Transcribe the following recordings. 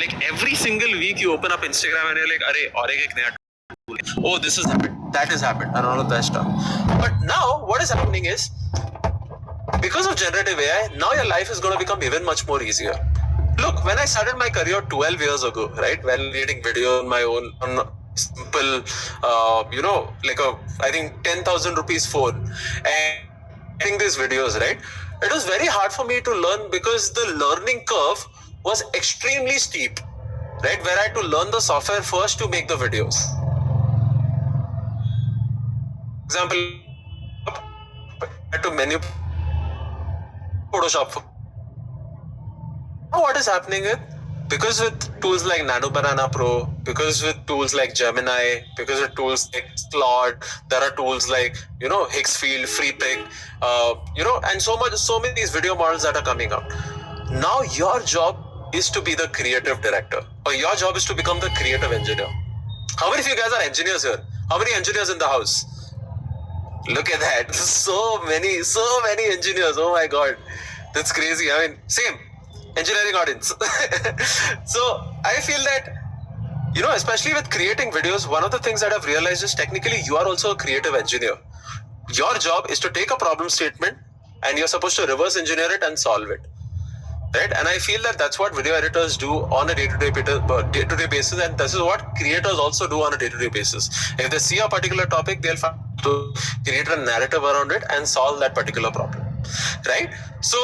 Like every single week you open up Instagram and you're like, "Arey, aur ek naya tool hai. Oh, this has happened, that has happened," and all of that stuff. But now what is happening is, because of generative AI, now your life is going to become even much more easier. Look, when I started my career 12 years ago, right, when creating video on my own, on simple, like I think 10,000 rupees phone, and getting these videos, right, it was very hard for me to learn because the learning curve was extremely steep, right, where I had to learn the software first to make the videos. Example, I had to menu Photoshop. Now what is happening is, because with tools like Nano Banana Pro, because with tools like Gemini, because with tools like Claude, there are tools like, Higgsfield, FreePic, and so many these video models that are coming out. Now your job is to be the creative director, or your job is to become the creative engineer. How many of you guys are engineers here? How many engineers in the house? Look at that. So many engineers. Oh my God. That's crazy. I mean, same engineering audience. So I feel that, especially with creating videos, one of the things that I've realized is technically you are also a creative engineer. Your job is to take a problem statement and you're supposed to reverse engineer it and solve it. Right? And I feel that that's what video editors do on a day-to-day basis, and this is what creators also do on a day-to-day basis. If they see a particular topic, they'll find to create a narrative around it and solve that particular problem. Right? So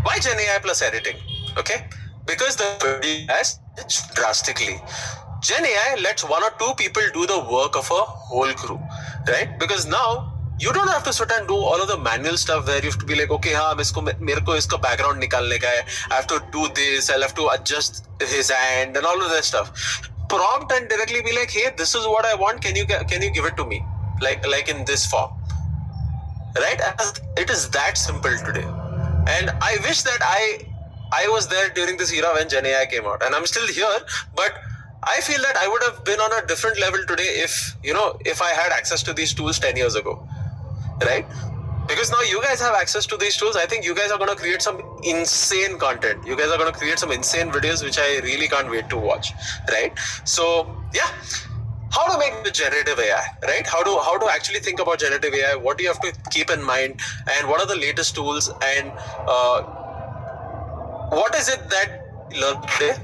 why Gen AI plus editing? Okay? Because the video has changed drastically. Gen AI lets one or two people do the work of a whole crew. Right? Because now you don't have to sit and do all of the manual stuff where you have to be like, okay, mere ko iska background nikalne ka hai. I have to do this, I'll have to adjust his hand and all of that stuff. Prompt and directly be like, hey, this is what I want. Can you give it to me? Like in this form. Right? It is that simple today. And I wish that I was there during this era when Gen AI came out. And I'm still here, but I feel that I would have been on a different level today if I had access to these tools 10 years ago. Right? Because now you guys have access to these tools. I think you guys are going to create some insane content. You guys are going to create some insane videos, which I really can't wait to watch. Right? So, yeah. How to make the generative AI, right? How to actually think about generative AI? What do you have to keep in mind? And what are the latest tools? And what is it that you learned today?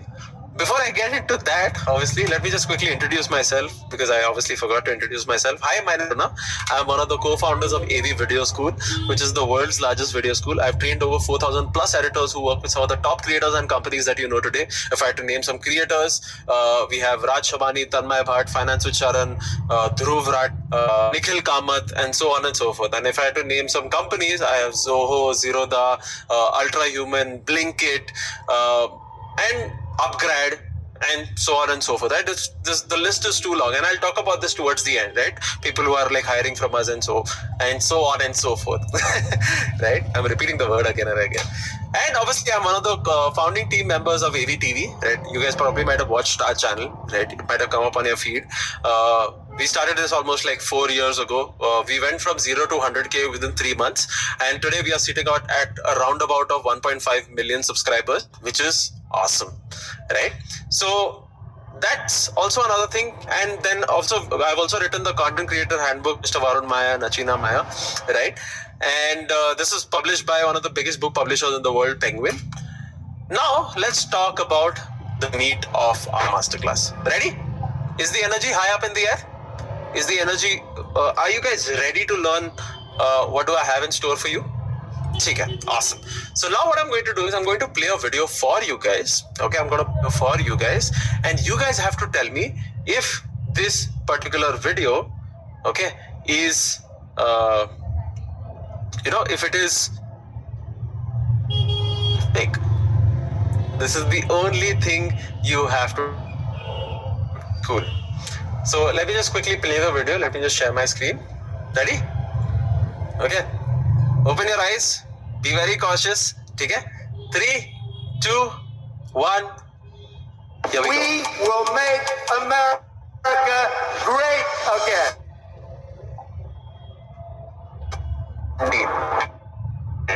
Before I get into that, obviously, let me just quickly introduce myself, because I obviously forgot to introduce myself. Hi, my name is Runa. I'm one of the co-founders of AV Video School, which is the world's largest video school. I've trained over 4,000 plus editors who work with some of the top creators and companies that you know today. If I had to name some creators, we have Raj Shabani, Tanmay Bhatt, Finance with Sharan, Dhruv Rat, Nikhil Kamath, and so on and so forth. And if I had to name some companies, I have Zoho, Zerodha, Ultrahuman, Blinkit, and Upgrade, and so on and so forth. Right? The list is too long, and I'll talk about this towards the end. Right? People who are like hiring from us and so on and so forth. Right? I'm repeating the word again and again. And obviously, I'm one of the founding team members of AVTV. Right? You guys probably might have watched our channel. Right? It might have come up on your feed. We started this almost like 4 years ago. We went from 0 to 100K within 3 months, and today we are sitting out at a roundabout of 1.5 million subscribers, which is awesome, right? So that's also another thing. And then also I've also written the content creator handbook, Mr. Varun Maya, Nachina Maya, right? And this is published by one of the biggest book publishers in the world, Penguin. Now let's talk about the meat of our masterclass. Ready? Is the energy high up in the air? Is the energy, are you guys ready to learn what do I have in store for you? Okay, awesome. So now what I'm going to do is I'm going to play a video for you guys. Okay, I'm going to play for you guys, and you guys have to tell me if this particular video, okay, is, if it is fake. This is the only thing you have to. Cool. So let me just quickly play the video. Let me just share my screen. Ready? Okay. Open your eyes. Be very cautious. Okay? 3, 2, 1. Here we go. We will make America great again.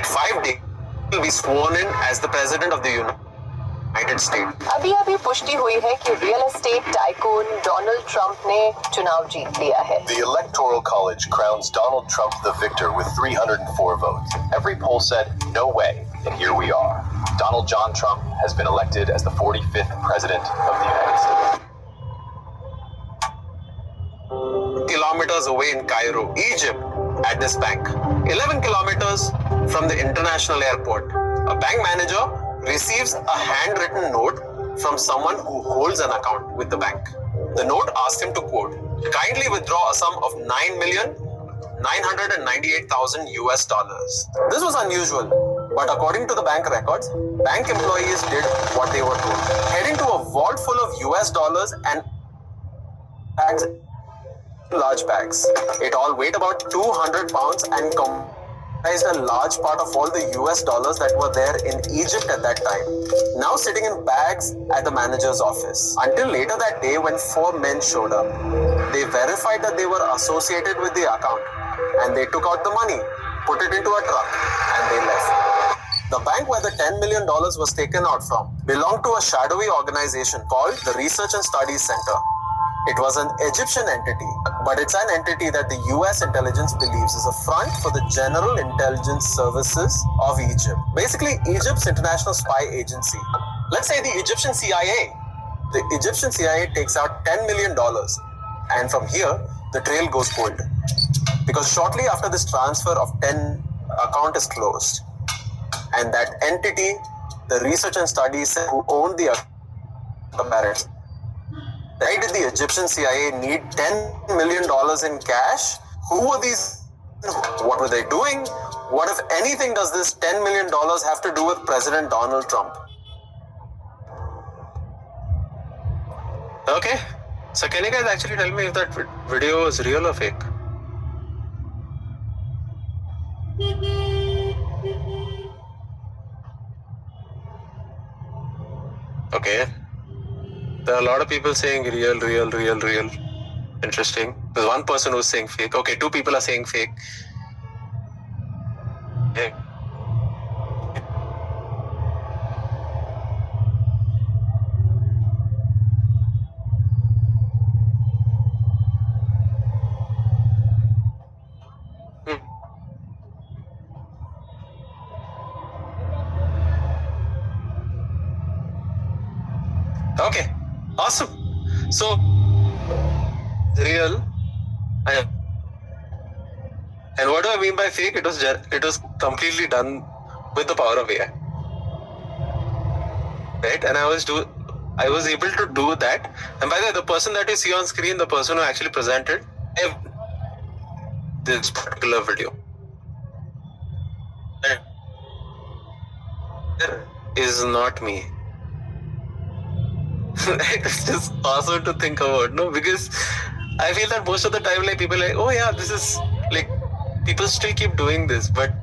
5 days, he will be sworn in as the president of the United. United States. अभी अभी पुष्टि हुई है कि real estate tycoon Donald Trump ने चुनाव जीत लिया है. The Electoral College crowns Donald Trump the victor with 304 votes. Every poll said, no way, and here we are. Donald John Trump has been elected as the 45th President of the United States. Kilometers away in Cairo, Egypt, at this bank. 11 kilometers from the international airport, a bank manager receives a handwritten note from someone who holds an account with the bank. The note asks him to quote, kindly withdraw a sum of $9,998,000 US dollars. This was unusual, but according to the bank records, bank employees did what they were told. Heading to a vault full of US dollars and bags, large bags. It all weighed about 200 pounds and comprised a large part of all the US dollars that were there in Egypt at that time, now sitting in bags at the manager's office. Until later that day when 4 men showed up. They verified that they were associated with the account and they took out the money, put it into a truck and they left. The bank where the $10 million was taken out from belonged to a shadowy organization called the Research and Studies Center. It was an Egyptian entity, but it's an entity that the US intelligence believes is a front for the General Intelligence Services of Egypt. Basically, Egypt's international spy agency. Let's say the Egyptian CIA. The Egyptian CIA takes out $10 million, and from here, the trail goes cold. Because shortly after this transfer of 10 account is closed, and that entity, the Research and Studies who owned the account, why did the Egyptian CIA need $10 million in cash? Who were these? What were they doing? What, if anything, does this $10 million have to do with President Donald Trump? Okay, so can you guys actually tell me if that video is real or fake? Okay. There are a lot of people saying real. Interesting. There's one person who's saying fake. Okay, 2 people are saying fake. Yeah. Okay, awesome. So, real. And what do I mean by fake? It was completely done with the power of AI, right? And I was able to do that. And by the way, the person that you see on screen, the person who actually presented this particular video, is not me. It's just awesome to think about, no? Because I feel that most of the time, like, people are like, oh yeah, this is like, people still keep doing this, but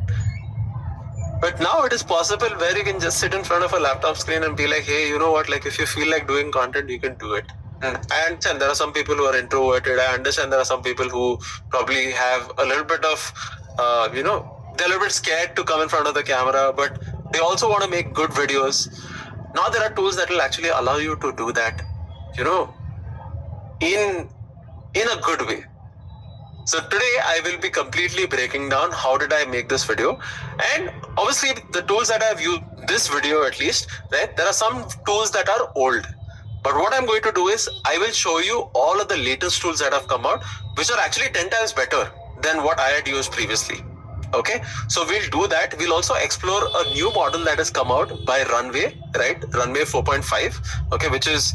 now it is possible where you can just sit in front of a laptop screen and be like, hey, you know what, like, if you feel like doing content, you can do it. I understand there are some people who are introverted. I understand there are some people who probably have a little bit of, they're a little bit scared to come in front of the camera, but they also want to make good videos. Now there are tools that will actually allow you to do that, in a good way. So today I will be completely breaking down how did I make this video, and obviously the tools that I've used this video, at least, right? There are some tools that are old, but what I'm going to do is I will show you all of the latest tools that have come out, which are actually 10 times better than what I had used previously. Okay, so we'll do that. We'll also explore a new model that has come out by Runway, right? Runway 4.5, okay, which is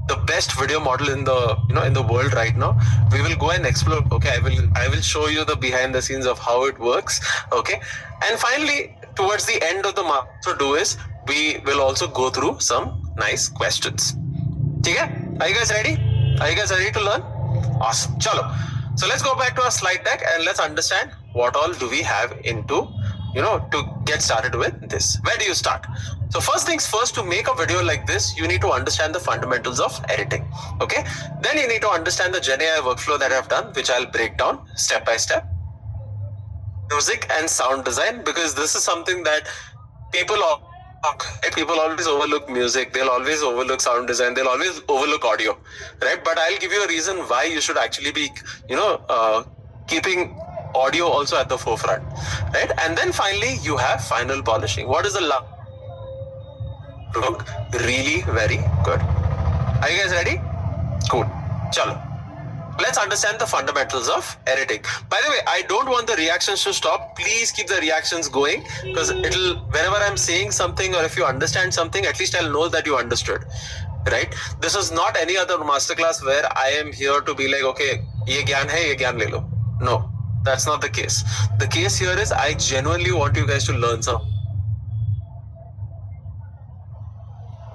the best video model in the in the world right now. We will go and explore. Okay, I will show you the behind the scenes of how it works. Okay, and finally, towards the end of the month, to do is we will also go through some nice questions. Okay, are you guys ready? Are you guys ready to learn? Awesome. Chalo. So let's go back to our slide deck and let's understand what all do we have into, to get started with this. Where do you start? So first things first, to make a video like this, you need to understand the fundamentals of editing. Okay. Then you need to understand the GenAI workflow that I've done, which I'll break down step by step. Music and sound design, because this is something that people Right? People always overlook music, they'll always overlook sound design, they'll always overlook audio, right? But I'll give you a reason why you should actually be, keeping audio also at the forefront, right? And then finally, you have final polishing. What is the look really very good? Are you guys ready? Cool. Chalo. Let's understand the fundamentals of editing. By the way, I don't want the reactions to stop. Please keep the reactions going, because it'll, whenever I'm saying something or if you understand something, at least I'll know that you understood, right? This is not any other masterclass where I am here to be like, okay, ye gyan hai, ye gyan le lo. No, that's not the case. The case here is I genuinely want you guys to learn some.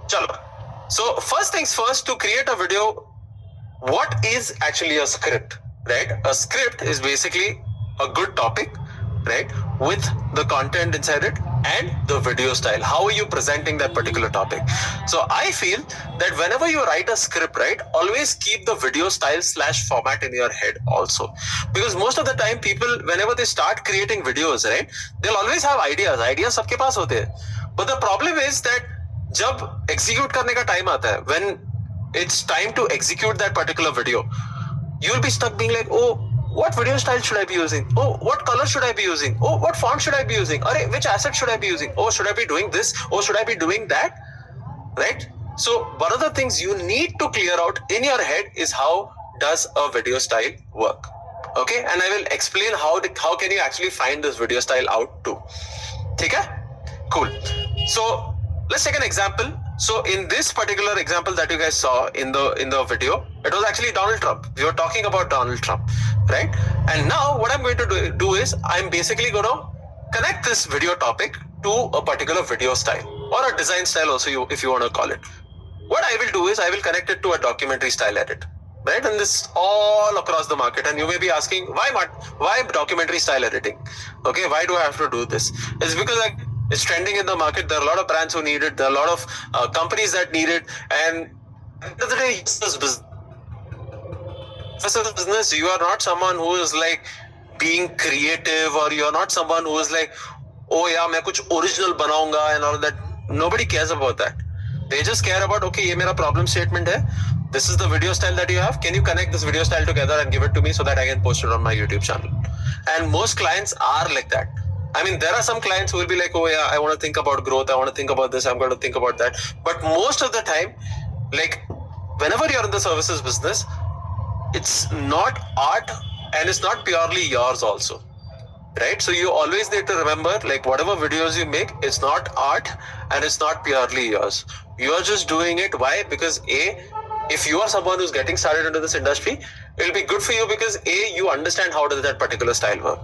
Chalo. So first things first, to create a video, what is actually a script, right? A script is basically a good topic, right, with the content inside it and the video style. How are you presenting that particular topic? So I feel that whenever you write a script, right, always keep the video style / format in your head also, because most of the time people, whenever they start creating videos, right, they'll always have ideas सबके पास होते हैं, but the problem is that जब execute करने का time आता है, when it's time to execute that particular video, you'll be stuck being like, oh, what video style should I be using? Oh, what color should I be using? Oh, what font should I be using? Arey, which asset should I be using? Oh, should I be doing this? Oh, should I be doing that? Right? So one of the things you need to clear out in your head is how does a video style work? Okay, and I will explain how can you actually find this video style out too. Okay? Cool. So let's take an example. So in this particular example that you guys saw in the video, it was actually Donald Trump. We were talking about Donald Trump, right? And now what I'm going to do is I'm basically going to connect this video topic to a particular video style or a design style also, if you want to call it. What I will do is I will connect it to a documentary style edit, right? And this all across the market. And you may be asking, why documentary style editing? Okay, why do I have to do this? It's because it's trending in the market. There are a lot of brands who need it. There are a lot of companies that need it. And at the end of the day, this is business. You are not someone who is like being creative, or you are not someone who is like, oh yeah, मैं कुछ original बनाऊंगा and all that. Nobody cares about that. They just care about, okay, ये मेरा problem statement है. This is the video style that you have. Can you connect this video style together and give it to me so that I can post it on my YouTube channel? And most clients are like that. I mean, there are some clients who will be like, oh yeah, I want to think about growth. I want to think about this. I'm going to think about that. But most of the time, like whenever you're in the services business, it's not art and it's not purely yours also, right? So you always need to remember, like whatever videos you make, it's not art and it's not purely yours. You are just doing it. Why? Because A, if you are someone who's getting started into this industry, it'll be good for you because A, you understand how does that particular style work.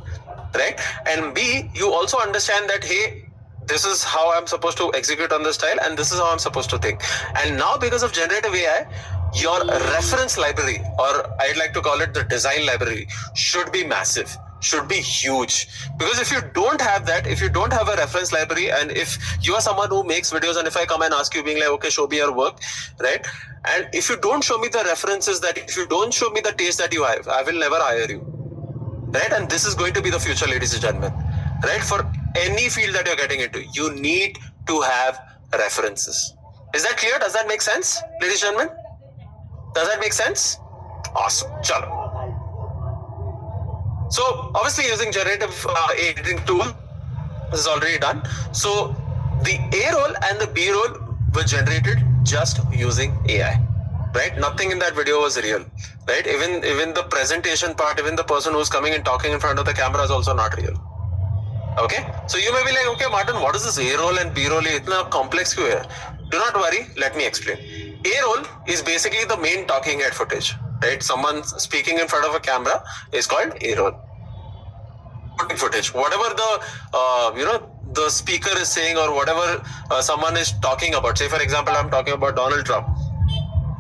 Right? And B, you also understand that, hey, this is how I'm supposed to execute on this style and this is how I'm supposed to think. And now because of generative AI, your reference library, or I'd like to call it the design library, should be massive, should be huge. Because if you don't have that, if you don't have a reference library, and if you are someone who makes videos and if I come and ask you being like, okay, show me your work, right? And if you don't show me the references, that if you don't show me the taste that you have, I will never hire you. Right? And this is going to be the future, ladies and gentlemen. Right? For any field that you're getting into, you need to have references. Is that clear? Does that make sense, ladies and gentlemen? Does that make sense? Awesome. Chalo. So obviously using generative editing tool, this is already done. So the A roll and the B roll were generated just using AI. Right? Nothing in that video was real. Right? Even the presentation part, even the person who's coming and talking in front of the camera is also not real. Okay? So you may be like, okay, Martin, what is this A-roll and B-roll? Itna complex kyun hai? Do not worry, let me explain. A-roll is basically the main talking head footage. Right? Someone speaking in front of a camera is called A-roll. Footage. Whatever the speaker is saying, or whatever someone is talking about. Say for example, I'm talking about Donald Trump.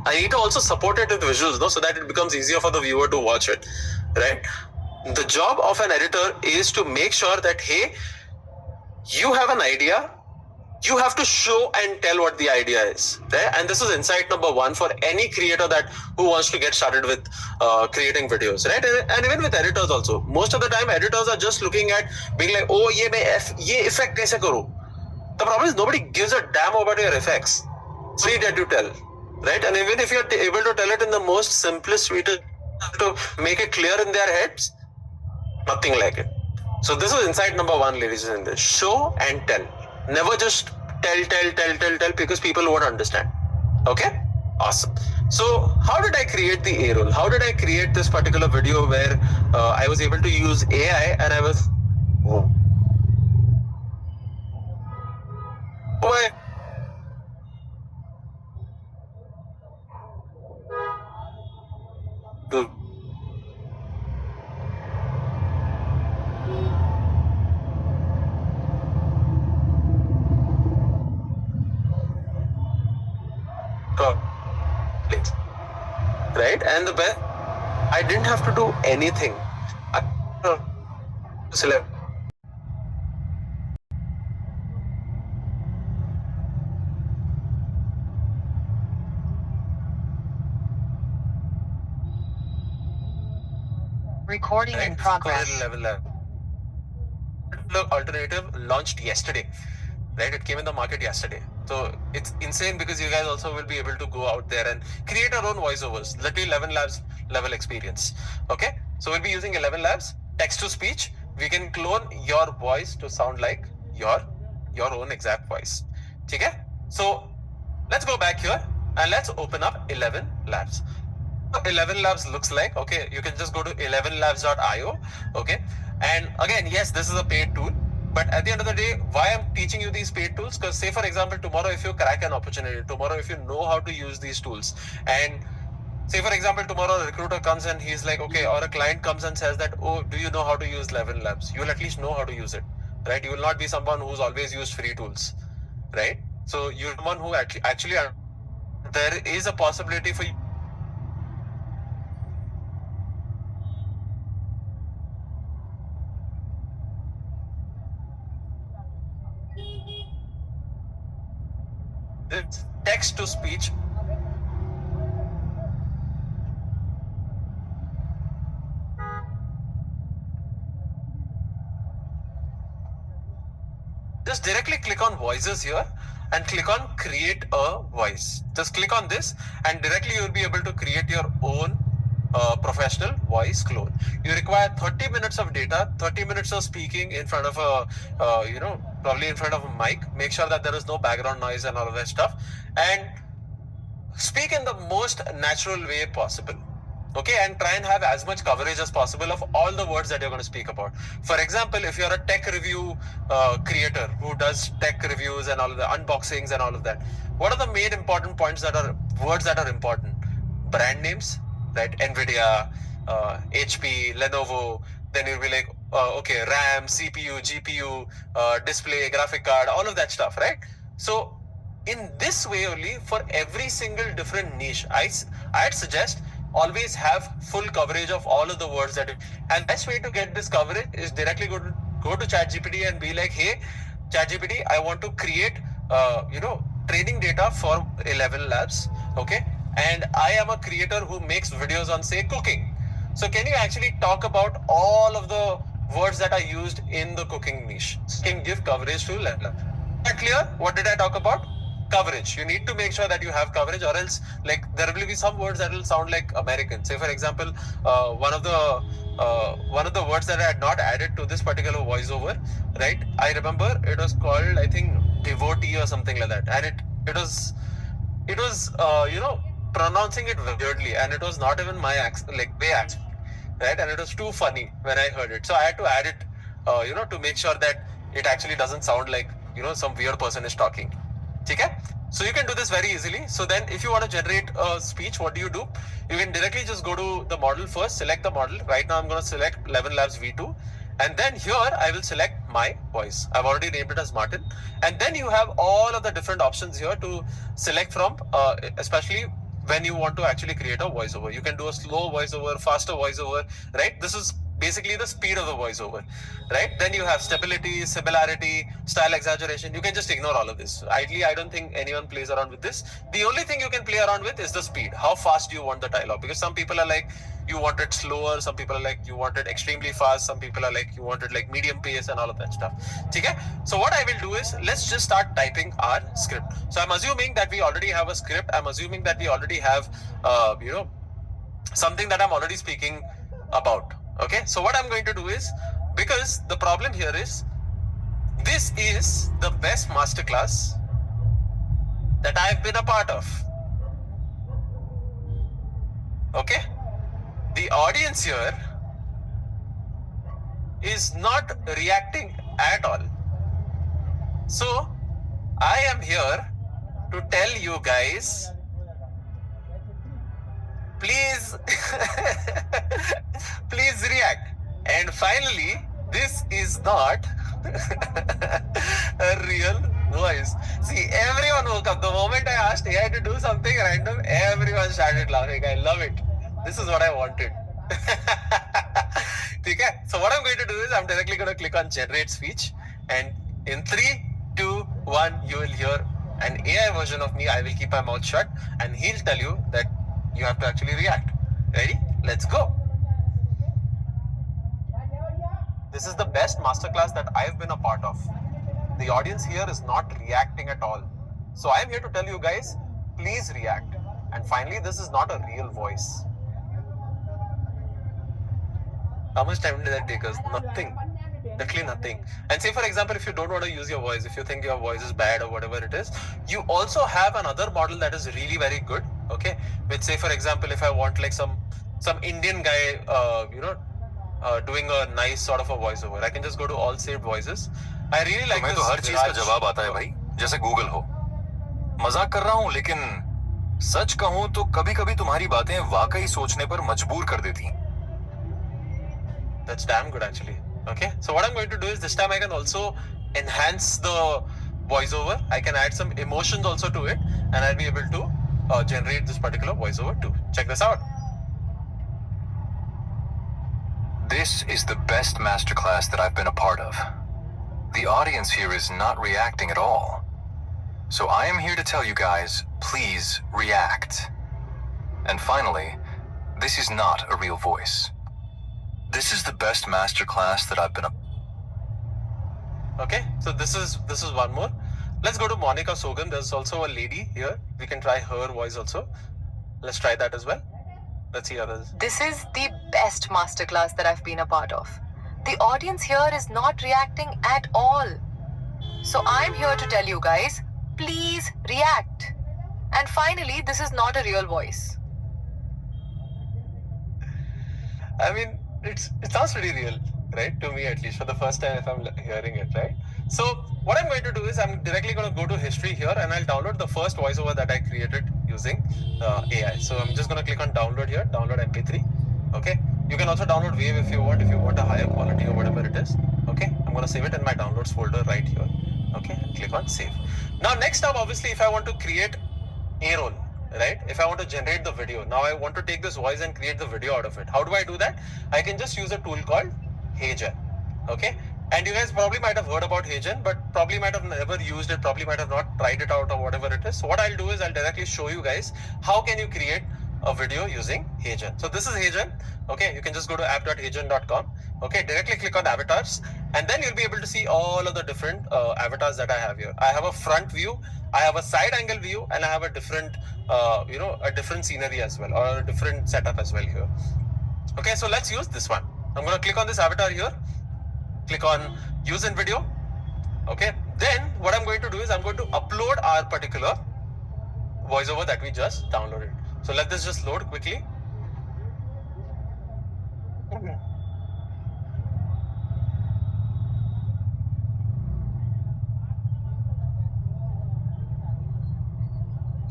I need to also support it with visuals, no, so that it becomes easier for the viewer to watch it, right? The job of an editor is to make sure that, hey, you have an idea, you have to show and tell what the idea is, right? And this is insight number one for any creator who wants to get started with creating videos, right? And even with editors also. Most of the time, editors are just looking at being like, oh, ye effect kaise karu? The problem is nobody gives a damn about your effects. Sweet that you tell, right? And even if you're able to tell it in the most simplest, sweetest, to make it clear in their heads, nothing like it. So this is insight number one, ladies and gentlemen. Show and tell. Never just tell because people won't understand. Okay? Awesome. So how did I create the A roll? How did I create this particular video where I was able to use AI and I was... Oh. Why? Right? And the best, I didn't have to do anything. I select. Recording in progress. Level alternative launched yesterday. Right? It came in the market yesterday. So it's insane because you guys also will be able to go out there and create your own voiceovers. Literally 11 Labs level experience. Okay? So we'll be using 11 Labs, text to speech. We can clone your voice to sound like your own exact voice. Okay? So let's go back here and let's open up 11 Labs. 11 Labs looks like, okay, you can just go to 11labs.io. Okay? And again, yes, this is a paid tool. But at the end of the day, why I'm teaching you these paid tools? Because say, for example, tomorrow if you crack an opportunity, tomorrow if you know how to use these tools, and say, for example, tomorrow a recruiter comes and he's like, okay, or a client comes and says that, oh, do you know how to use 11 Labs? You'll at least know how to use it, right? You will not be someone who's always used free tools, right? So you're someone who actually there is a possibility for you. It's text to speech. Just directly click on voices here and click on create a voice. Just click on this and directly you will be able to create your own professional voice clone. You require 30 minutes of data, 30 minutes of speaking in front of a, probably in front of a mic. Make sure that there is no background noise and all of that stuff. And speak in the most natural way possible. Okay, and try and have as much coverage as possible of all the words that you're going to speak about. For example, if you're a tech review creator who does tech reviews and all of the unboxings and all of that, what are the main important points that are words that are important? Brand names, right? NVIDIA, HP, Lenovo. Then you'll be like, okay, RAM, CPU, GPU, display, graphic card, all of that stuff, right? So in this way only, for every single different niche, I'd suggest always have full coverage of all of the words that and best way to get this coverage is directly go to ChatGPT and be like, hey ChatGPT, I want to create training data for 11 Labs, okay, and I am a creator who makes videos on, say, cooking. So can you actually talk about all of the words that are used in the cooking niche? Can give coverage to 11 Labs. Is that clear? What did I talk about? Coverage. You need to make sure that you have coverage, or else like there will be some words that will sound like American. Say, for example, one of the words that I had not added to this particular voiceover, right? I remember it was called, I think, devotee or something like that, and it was pronouncing it weirdly, and it was not even my accent, like way accent, right? And it was too funny when I heard it, so I had to add it, to make sure that it actually doesn't sound like some weird person is talking. Okay? So you can do this very easily. So then if you want to generate a speech, what do? You can directly just go to the model first, select the model. Right now I'm going to select 11 Labs V2. And then here I will select my voice. I've already named it as Martin. And then you have all of the different options here to select from, especially when you want to actually create a voiceover. You can do a slow voiceover, faster voiceover, right? This is basically the speed of the voiceover, right? Then you have stability, similarity, style exaggeration. You can just ignore all of this. Ideally, I don't think anyone plays around with this. The only thing you can play around with is the speed. How fast do you want the dialogue? Because some people are like, you want it slower, some people are like you want it extremely fast, some people are like you want it like medium pace and all of that stuff. Okay? So what I will do is let's just start typing our script. So I'm assuming that we already have a script. I'm assuming that we already have something that I'm already speaking about. Okay, so what I'm going to do is, because the problem here is this is the best masterclass that I've been a part of. Okay, the audience here is not reacting at all. So I am here to tell you guys, please please react. And finally, this is not a real voice. See, everyone woke up. The moment I asked AI to do something random, everyone started laughing. I love it. This is what I wanted. Okay? So what I'm going to do is I'm directly going to click on generate speech, and in 3, 2, 1, you will hear an AI version of me. I will keep my mouth shut and he'll tell you that you have to actually react. Ready? Let's go. This is the best masterclass that I've been a part of. The audience here is not reacting at all. So I'm here to tell you guys, please react. And finally, this is not a real voice. How much time did that take us? Nothing. Literally nothing. And say, for example, if you don't want to use your voice, if you think your voice is bad or whatever it is, you also have another model that is really very good. Okay, which, say, for example, if I want like some Indian guy, doing a nice sort of a voiceover, I can just go to all saved voices. I really like तुम्हें this. तो हर चीज का जवाब आता है भाई, जैसे Google हो. मजाक कर रहा हूँ, लेकिन सच कहूँ तो कभी-कभी तुम्हारी बातें वाकई सोचने पर मजबूर कर देती. That's damn good actually. Okay, so what I'm going to do is this time I can also enhance the voiceover. I can add some emotions also to it, and I'll be able to generate this particular voiceover too. Check this out. This is the best masterclass that I've been a part of. The audience here is not reacting at all. So I am here to tell you guys, please react. And finally, this is not a real voice. This is the best masterclass that I've been a... Okay, so this is one more. Let's go to Monica Sogan. There's also a lady here. We can try her voice also. Let's try that as well. Let's see others. This is the best masterclass that I've been a part of. The audience here is not reacting at all. So I'm here to tell you guys, please react. And finally, this is not a real voice. I mean, it sounds pretty real, right? To me, at least, for the first time if I'm hearing it, right? So what I'm going to do is I'm directly going to go to history here, and I'll download the first voiceover that I created using AI. So I'm just going to click on download here, download MP3. Okay. You can also download Wave if you want a higher quality or whatever it is. Okay. I'm going to save it in my downloads folder right here. Okay. And click on save. Now, next up, obviously, if I want to create a roll, right? If I want to generate the video, now I want to take this voice and create the video out of it. How do I do that? I can just use a tool called HeyGen. Okay. And you guys probably might have heard about HeyGen, but probably might have never used it, probably might have not tried it out or whatever it is. So what I'll do is I'll directly show you guys how can you create a video using HeyGen. So this is HeyGen. Okay, you can just go to app.heygen.com. Okay, directly click on avatars, and then you'll be able to see all of the different avatars that I have here. I have a front view, I have a side angle view, and I have a different, a different scenery as well, or a different setup as well here. Okay, so let's use this one. I'm going to click on this avatar here. Click on use in video. Okay, then what I'm going to do is I'm going to upload our particular voiceover that we just downloaded. So let this just load quickly.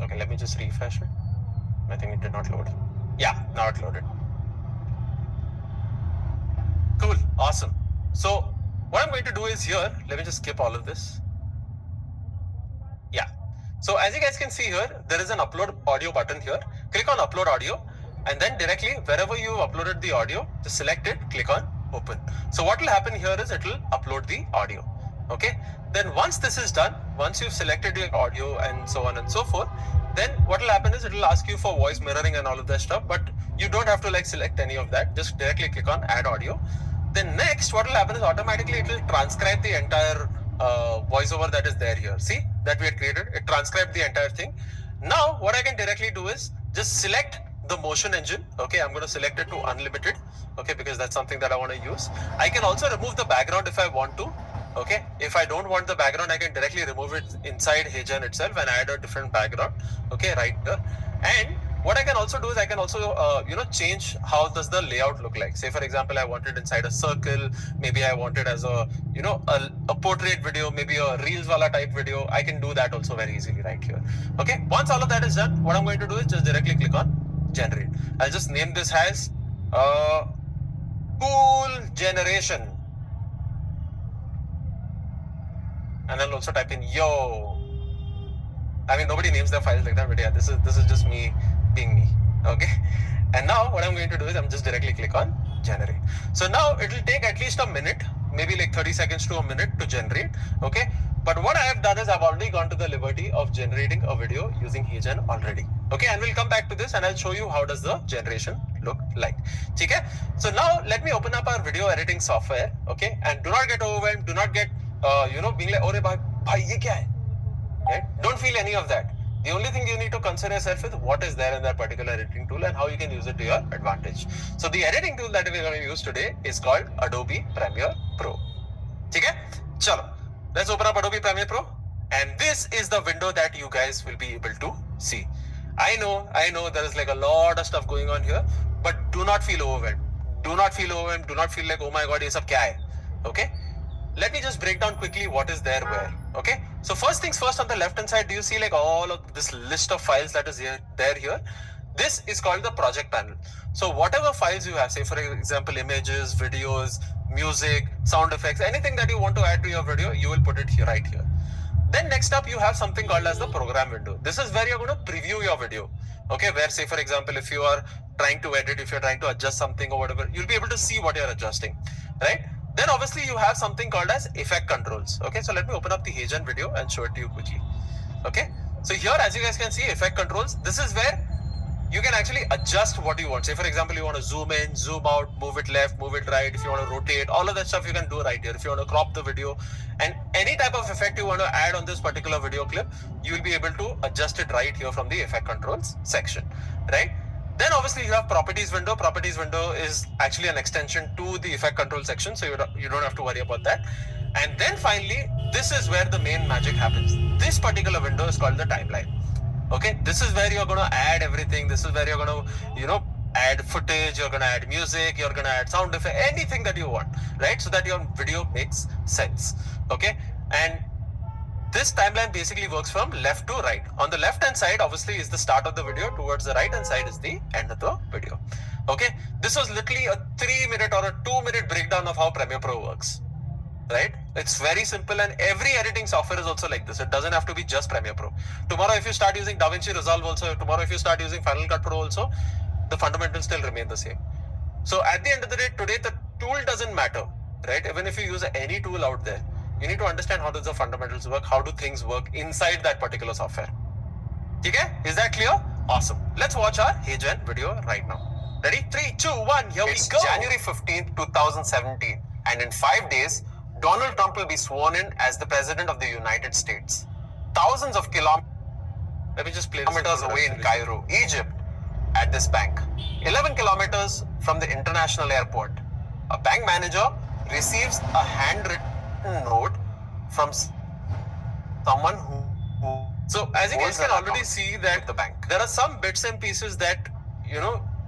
Okay, let me just refresh it. I think it did not load. Yeah, now it loaded. Cool, awesome. So what I'm going to do is here, let me just skip all of this. Yeah. So as you guys can see here, there is an upload audio button here. Click on upload audio, and then directly wherever you uploaded the audio, just select it, click on open. So what will happen here is it will upload the audio. Okay. Then once this is done, once you've selected your audio and so on and so forth, then what will happen is it will ask you for voice mirroring and all of that stuff, but You don't have to like select any of that. Just directly click on add audio. Then next, what will happen is automatically it will transcribe the entire voiceover that is there here. See that we had created. It transcribed the entire thing. Now what I can directly do is just select the motion engine. Okay, I'm going to select it to unlimited. Okay, because that's something that I want to use. I can also remove the background if I want to. Okay, if I don't want the background, I can directly remove it inside HeyGen itself and add a different background. Okay, right here. And what I can also do is I can also change how does the layout look like. Say for example, I want it inside a circle. Maybe I want it as a a portrait video, maybe a reels wala type video. I can do that also very easily right here. Okay, once all of that is done, what I'm going to do is just directly click on generate. I'll just name this as Cool Generation. And I'll also type in yo. I mean, nobody names their files like that, but yeah, this is just me being me. Okay. And now what I'm going to do is I'm just directly click on generate. So now it will take at least a minute, maybe like 30 seconds to a minute to generate. Okay. But what I have done is I've already gone to the liberty of generating a video using HeyGen already. Okay. And we'll come back to this and I'll show you how does the generation look like. Okay. So now let me open up our video editing software. Okay. And do not get overwhelmed. Do not get being like, "Ore bhai, ye kya hai?" Right? Don't feel any of that. The only thing you need to concern yourself with what is there in that particular editing tool and how you can use it to your advantage. So the editing tool that we're going to use today is called Adobe Premiere Pro. Okay? Chalo. Let's open up Adobe Premiere Pro. And this is the window that you guys will be able to see. I know there is like a lot of stuff going on here, but do not feel overwhelmed. Do not feel overwhelmed. Do not feel like, oh my God, ye sab kya hai? Okay? Let me just break down quickly what is there where. Okay, so first things first, on the left hand side, do you see like all of this list of files that is here? This is called the project panel. So whatever files you have, say for example, images, videos, music, sound effects, anything that you want to add to your video, you will put it here, right here. Then next up, you have something called as the program window. This is where you're going to preview your video. Okay, where say for example, if you are trying to edit, if you're trying to adjust something or whatever, you'll be able to see what you're adjusting, right? Then obviously you have something called as effect controls. Okay, so let me open up the HeyGen video and show it to you quickly. Okay, so here as you guys can see, effect controls, this is where you can actually adjust what you want. Say for example, you want to zoom in, zoom out, move it left, move it right. If you want to rotate, all of that stuff you can do right here. If you want to crop the video and any type of effect you want to add on this particular video clip, you will be able to adjust it right here from the effect controls section, right? Then obviously you have properties window. Properties window is actually an extension to the effect control section. So you don't have to worry about that. And then finally, this is where the main magic happens. This particular window is called the timeline. Okay, this is where you're going to add everything. This is where you're going to, add footage, you're going to add music, you're going to add sound effect, anything that you want, right? So that your video makes sense. Okay, and this timeline basically works from left to right. On the left hand side, obviously, is the start of the video. Towards the right hand side is the end of the video. Okay, this was literally a 3-minute or a 2-minute breakdown of how Premiere Pro works. Right? It's very simple, and every editing software is also like this. It doesn't have to be just Premiere Pro. Tomorrow, if you start using DaVinci Resolve also, tomorrow if you start using Final Cut Pro also, the fundamentals still remain the same. So at the end of the day, today the tool doesn't matter, right? Even if you use any tool out there, you need to understand how does the fundamentals work, how do things work inside that particular software. Okay? Is that clear? Awesome. Let's watch our HeyGen video right now. Ready? 3, 2, 1, here we go. January 15th, 2017. And in 5 days, Donald Trump will be sworn in as the President of the United States. Thousands of kilometers away in Cairo, Egypt, at this bank. 11 kilometers from the international airport, a bank manager receives a handwritten note from someone who so as you guys can already see that the bank, there are some bits and pieces that,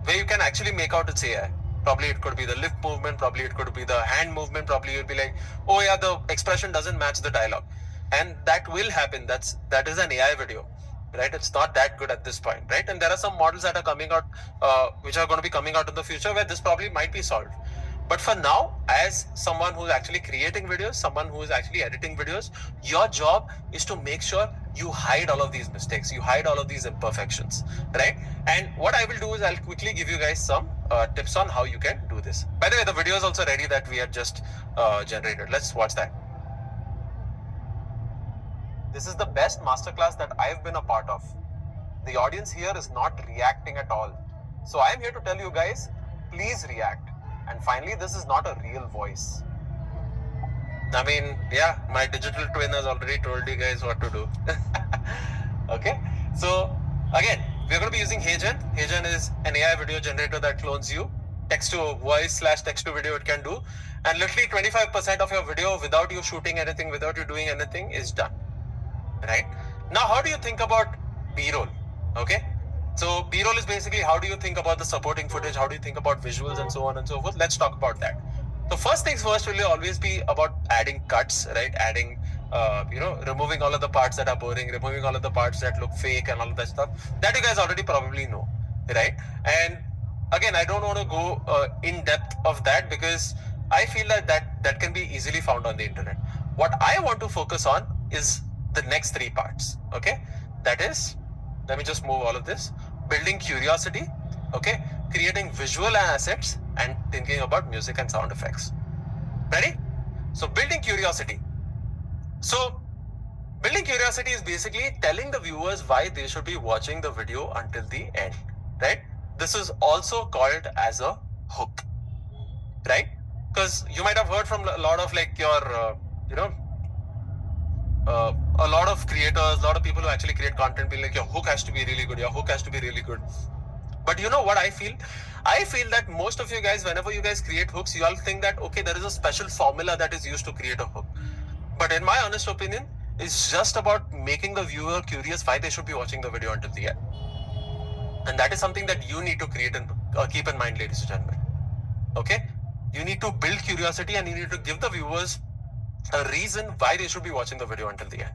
where you can actually make out it's AI. Probably it could be the lip movement, probably it could be the hand movement, probably you'll be like, oh yeah, the expression doesn't match the dialogue. And that will happen. That is an AI video, right? It's not that good at this point, right? And there are some models that are coming out, which are going to be coming out in the future where this probably might be solved. But for now, as someone who's actually creating videos, someone who is actually editing videos, your job is to make sure you hide all of these mistakes, you hide all of these imperfections, right? And what I will do is I'll quickly give you guys some tips on how you can do this. By the way, the video is also ready that we had just generated. Let's watch that. This is the best masterclass that I've been a part of. The audience here is not reacting at all. So I'm here to tell you guys, please react. And finally, this is not a real voice. I mean, yeah, my digital twin has already told you guys what to do. Okay, so again, we're going to be using HeyGen. HeyGen is an AI video generator that clones you. Text to voice / text to video it can do. And literally 25% of your video without you shooting anything, without you doing anything is done. Right? Now, how do you think about B-roll? Okay, so B-roll is basically how do you think about the supporting footage? How do you think about visuals and so on and so forth? Let's talk about that. So first things first will always be about adding cuts, right? Adding, removing all of the parts that are boring, removing all of the parts that look fake and all of that stuff. That you guys already probably know, right? And again, I don't want to go in depth of that because I feel that can be easily found on the internet. What I want to focus on is the next three parts, okay? That is, let me just move all of this. Building curiosity, okay? Creating visual assets and thinking about music and sound effects. Ready? So building curiosity. So building curiosity is basically telling the viewers why they should be watching the video until the end, right? This is also called as a hook, right? Because you might have heard from a lot of like your, a lot of creators, a lot of people who actually create content being like, your hook has to be really good, your hook has to be really good. But you know what I feel? I feel that most of you guys, whenever you guys create hooks, you all think that, okay, there is a special formula that is used to create a hook. But in my honest opinion, it's just about making the viewer curious why they should be watching the video until the end. And that is something that you need to create and keep in mind, ladies and gentlemen. Okay? You need to build curiosity and you need to give the viewers a reason why they should be watching the video until the end.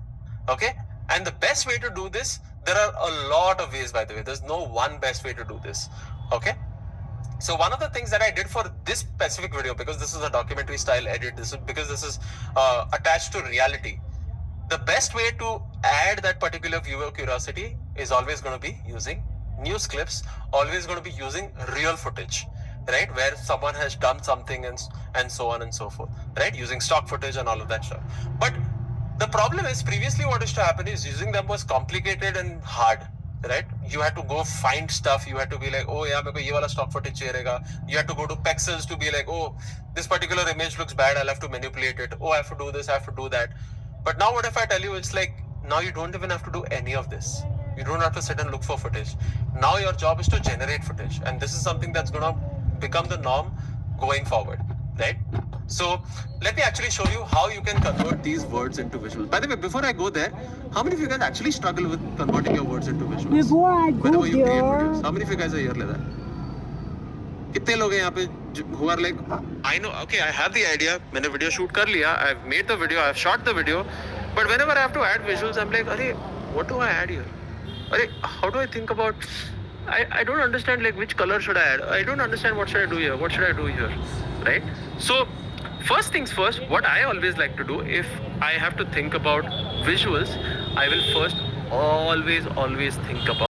Okay? And the best way to do this, there are a lot of ways, by the way. There's no one best way to do this. Okay? So one of the things that I did for this specific video, because this is a documentary style edit, because this is attached to reality. The best way to add that particular viewer curiosity is always going to be using news clips, always going to be using real footage, right? Where someone has done something and so on and so forth, right? Using stock footage and all of that stuff. But the problem is previously what used to happen is using them was complicated and hard, right? You had to go find stuff. You had to be like, oh yeah, meko ye wala stock footage chahiyega. You had to go to Pexels to be like, oh, this particular image looks bad. I'll have to manipulate it. Oh, I have to do this. I have to do that. But now what if I tell you, it's like, now you don't even have to do any of this. You don't have to sit and look for footage. Now your job is to generate footage. And this is something that's going to become the norm going forward, right? So let me actually show you how you can convert these words into visuals. By the way, before I go there, how many of you guys actually struggle with converting your words into visuals? Before I go Whenever you create there, videos, how many of you guys are here like that? कितने लोग हैं यहाँ पे who are like, I know, okay, I have the idea, मैंने video shoot कर लिया, I've made the video, I've shot the video, but whenever I have to add visuals, I'm like, अरे, what do I add here? अरे, how do I think about? I don't understand like which color should I add? I don't understand what should I do here? What should I do here? Right? So first things first, what I always like to do if I have to think about visuals, I will first always think about